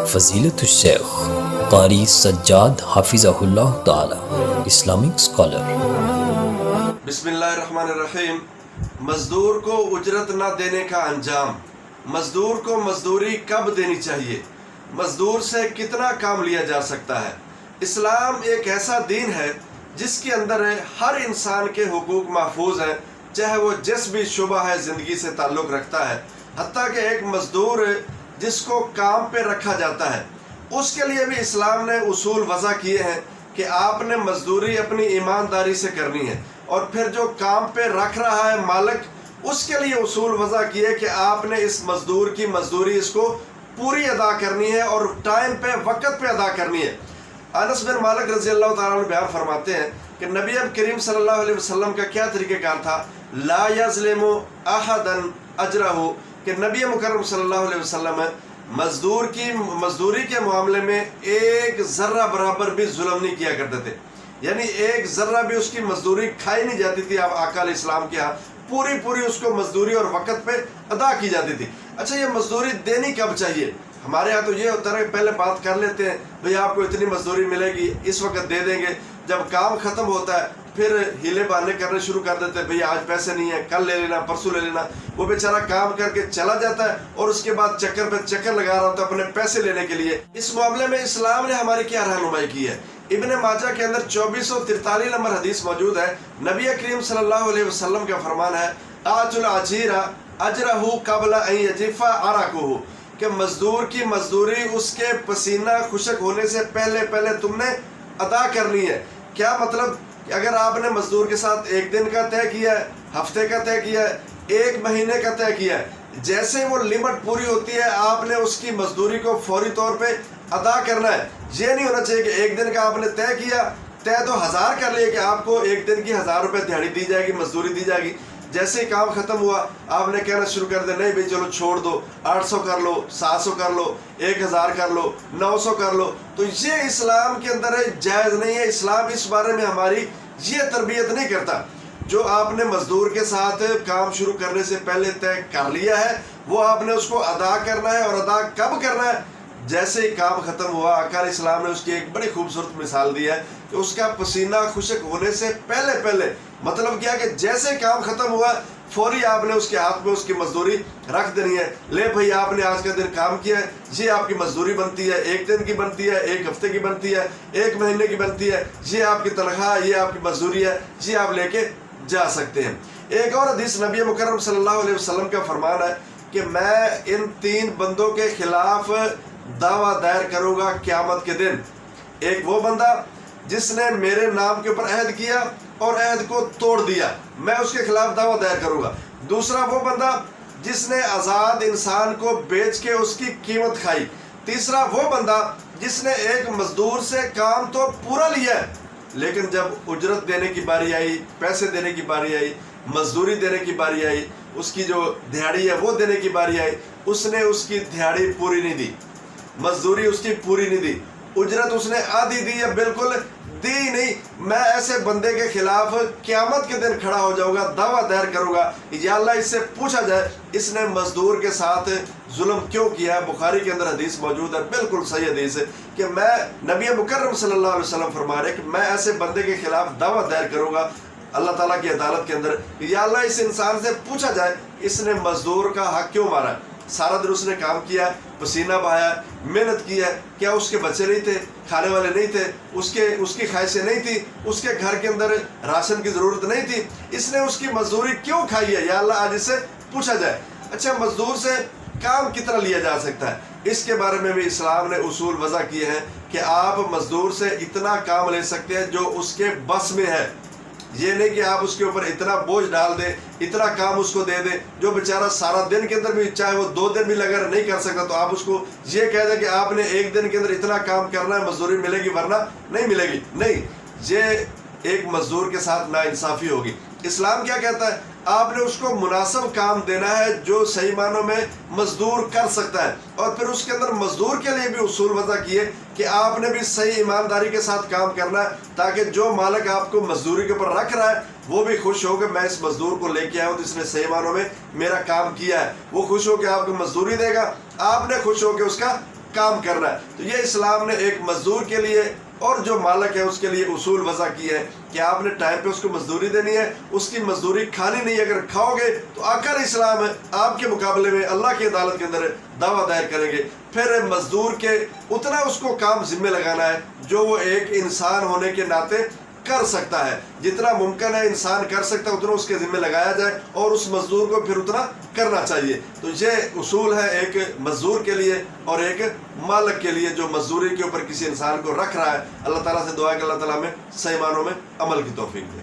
فضیلت الشیخ قاری سجاد حافظہ اللہ تعالی، اسلامک اسکالر۔ بسم اللہ الرحمن الرحیم۔ مزدور کو اجرت نہ دینے کا انجام۔ مزدور کو مزدوری کب دینی چاہیے؟ مزدور سے کتنا کام لیا جا سکتا ہے؟ اسلام ایک ایسا دین ہے جس کے اندر ہر انسان کے حقوق محفوظ ہیں، چاہے وہ جس بھی شعبہ ہے زندگی سے تعلق رکھتا ہے۔ حتیٰ کہ ایک مزدور جس کو کام پہ رکھا جاتا ہے اس کے لیے بھی اسلام نے اصول وضع کیے ہیں کہ آپ نے مزدوری اپنی ایمانداری سے کرنی ہے، اور پھر جو کام پہ رکھ رہا ہے مالک، اس کے لیے اصول وضع کیے کہ آپ نے اس مزدور کی مزدوری اس کو پوری ادا کرنی ہے اور ٹائم پہ وقت پہ ادا کرنی ہے۔ انس بن مالک رضی اللہ تعالیٰ عنہ بیان فرماتے ہیں کہ نبی کریم صلی اللہ علیہ وسلم کا کیا طریقہ کار تھا؟ لا یظلم احدا اجرہ، کہ نبی مکرم صلی اللہ علیہ وسلم مزدور کی مزدوری کے معاملے میں ایک ذرہ برابر بھی ظلم نہیں کیا کرتے تھے، یعنی ایک ذرہ بھی اس کی مزدوری کھائی نہیں جاتی تھی۔ آپ آقا علیہ السلام کے ہاں پوری اس کو مزدوری اور وقت پہ ادا کی جاتی تھی۔ اچھا، یہ مزدوری دینی کب چاہیے؟ ہمارے ہاں تو یہ ہوتا ہے کہ پہلے بات کر لیتے ہیں، بھئی آپ کو اتنی مزدوری ملے گی، اس وقت دے دیں گے۔ جب کام ختم ہوتا ہے پھر ہیلے بہانے کرنے شروع کر دیتے ہیں، بھئی آج پیسے نہیں ہیں، کل لے لینا، پرسوں لے لینا۔ وہ بیچارہ کام کر کے چلا جاتا ہے اور اس کے بعد چکر پہ چکر لگا رہا ہوتا ہے اپنے پیسے لینے کے لیے۔ اس معاملے میں اسلام نے ہماری کیا رہنمائی کی ہے؟ ابن ماجہ کے اندر 2443 نمبر حدیث موجود ہے۔ نبی کریم صلی اللہ علیہ وسلم کا فرمان ہے، آت العجیر اجرہ قبل ان یجف عرقہ، کہ مزدور کی مزدوری اس کے پسینہ خشک ہونے سے پہلے تم نے ادا کرنی ہے۔ کیا مطلب؟ کہ اگر آپ نے مزدور کے ساتھ ایک دن کا طے کیا ہے، ہفتے کا طے کیا ہے، ایک مہینے کا طے کیا ہے، جیسے وہ لمٹ پوری ہوتی ہے آپ نے اس کی مزدوری کو فوری طور پہ ادا کرنا ہے۔ یہ نہیں ہونا چاہیے کہ ایک دن کا آپ نے طے کیا، طے تو 1000 کر لیا کہ آپ کو ایک دن کی 1000 روپے دیہڑی دی جائے گی، مزدوری دی جائے گی۔ جیسے ہی کام ختم ہوا آپ نے کہنا شروع کر دیا، نہیں بھائی چلو چھوڑ دو، 800 کر لو، 700 کر لو، 1000 کر لو، 900 کر لو۔ تو یہ اسلام کے اندر جائز نہیں ہے۔ اسلام اس بارے میں ہماری یہ تربیت نہیں کرتا۔ جو آپ نے مزدور کے ساتھ کام شروع کرنے سے پہلے طے کر لیا ہے وہ آپ نے اس کو ادا کرنا ہے، اور ادا کب کرنا ہے؟ جیسے ہی کام ختم ہوا۔ آقا علیہ السلام نے اس کی ایک بڑی خوبصورت مثال دی ہے کہ اس کا پسینہ خشک ہونے سے پہلے مطلب کیا کہ جیسے کام ختم ہوا فوری آپ نے اس کے ہاتھ میں اس کی مزدوری رکھ دینی ہے۔ لے بھائی آپ نے آج کا دن کام کیا ہے، یہ آپ کی مزدوری بنتی ہے، ایک دن کی بنتی ہے، ایک ہفتے کی بنتی ہے، ایک مہینے کی بنتی ہے، یہ آپ کی تنخواہ، یہ آپ کی مزدوری ہے، یہ آپ لے کے جا سکتے ہیں۔ ایک اور حدیث نبی مکرم صلی اللہ علیہ وسلم کا فرمان ہے کہ میں ان 3 بندوں کے خلاف دعویٰ دائر کروں گا قیامت کے دن۔ ایک وہ بندہ جس نے میرے نام کے اوپر عہد کیا اور عہد کو توڑ دیا، میں اس کے خلاف دعویٰ دائر کروں گا۔ دوسرا وہ بندہ جس نے آزاد انسان کو بیچ کے اس کی قیمت کھائی۔ تیسرا وہ بندہ جس نے ایک مزدور سے کام تو پورا لیا ہے، لیکن جب اجرت دینے کی باری آئی، پیسے دینے کی باری آئی، مزدوری دینے کی باری آئی، اس کی جو دہاڑی ہے وہ دینے کی باری آئی، اس نے اس کی دہاڑی پوری نہیں دی، مزدوری اس کی پوری نہیں دی، اجرت اس نے آدھی دی یا بالکل دی نہیں۔ میں ایسے بندے کے خلاف قیامت کے دن کھڑا ہو جاؤں گا، دعویٰ دائر کروں گا، یا اللہ اس سے پوچھا جائے اس نے مزدور کے ساتھ ظلم کیوں کیا ہے۔ بخاری کے اندر حدیث موجود ہے، بالکل صحیح حدیث ہے کہ میں نبی مکرم صلی اللہ علیہ وسلم فرما رہے کہ میں ایسے بندے کے خلاف دعویٰ دائر کروں گا اللہ تعالیٰ کی عدالت کے اندر، یا اللہ اس انسان سے پوچھا جائے اس نے مزدور کا حق کیوں مارا ہے۔ سارا دن اس نے کام کیا، پسینہ بہایا، محنت کی ہے، کیا اس کے بچے نہیں تھے، کھانے والے نہیں تھے، اس کی خواہشیں نہیں تھی، اس کے گھر کے اندر راشن کی ضرورت نہیں تھی، اس نے اس کی مزدوری کیوں کھائی ہے؟ یا اللہ آج اس سے پوچھا جائے۔ اچھا، مزدور سے کام کتنا لیا جا سکتا ہے؟ اس کے بارے میں بھی اسلام نے اصول وضع کیے ہیں کہ آپ مزدور سے اتنا کام لے سکتے ہیں جو اس کے بس میں ہے۔ یہ نہیں کہ آپ اس کے اوپر اتنا بوجھ ڈال دیں، اتنا کام اس کو دے دیں جو بیچارہ سارا دن کے اندر بھی، چاہے وہ 2 دن بھی لگا نہیں کر سکتا، تو آپ اس کو یہ کہہ دیں کہ آپ نے ایک دن کے اندر اتنا کام کرنا ہے، مزدوری ملے گی ورنہ نہیں ملے گی۔ نہیں، یہ ایک مزدور کے ساتھ ناانصافی ہوگی۔ اسلام کیا کہتا ہے؟ آپ نے اس کو مناسب کام دینا ہے جو صحیح معنوں میں مزدور کر سکتا ہے، اور پھر اس کے اندر مزدور کے لیے بھی اصول وضع کیے کہ آپ نے بھی صحیح ایمانداری کے ساتھ کام کرنا ہے، تاکہ جو مالک آپ کو مزدوری کے اوپر رکھ رہا ہے وہ بھی خوش ہو کہ میں اس مزدور کو لے کے آیا ہوں تو اس نے صحیح معنوں میں میرا کام کیا ہے۔ وہ خوش ہو کے آپ کو مزدوری دے گا، آپ نے خوش ہو کے اس کا کام کرنا ہے۔ تو یہ اسلام نے ایک مزدور کے لیے اور جو مالک ہے اس کے لیے اصول وضع کیا ہے کہ آپ نے ٹائم پہ اس کو مزدوری دینی ہے، اس کی مزدوری کھانی نہیں ہے۔ اگر کھاؤ گے تو آکر اسلام ہے آپ کے مقابلے میں اللہ کی عدالت کے اندر دعویٰ دائر کریں گے۔ پھر مزدور کے اتنا اس کو کام ذمہ لگانا ہے جو وہ ایک انسان ہونے کے ناطے کر سکتا ہے، جتنا ممکن ہے انسان کر سکتا ہے اتنا اس کے ذمہ لگایا جائے اور اس مزدور کو پھر اتنا کرنا چاہیے۔ تو یہ اصول ہے ایک مزدور کے لیے اور ایک مالک کے لیے جو مزدوری کے اوپر کسی انسان کو رکھ رہا ہے۔ اللہ تعالیٰ سے دعا ہے کہ اللہ تعالیٰ ہمیں صحیح معنوں میں عمل کی توفیق دے۔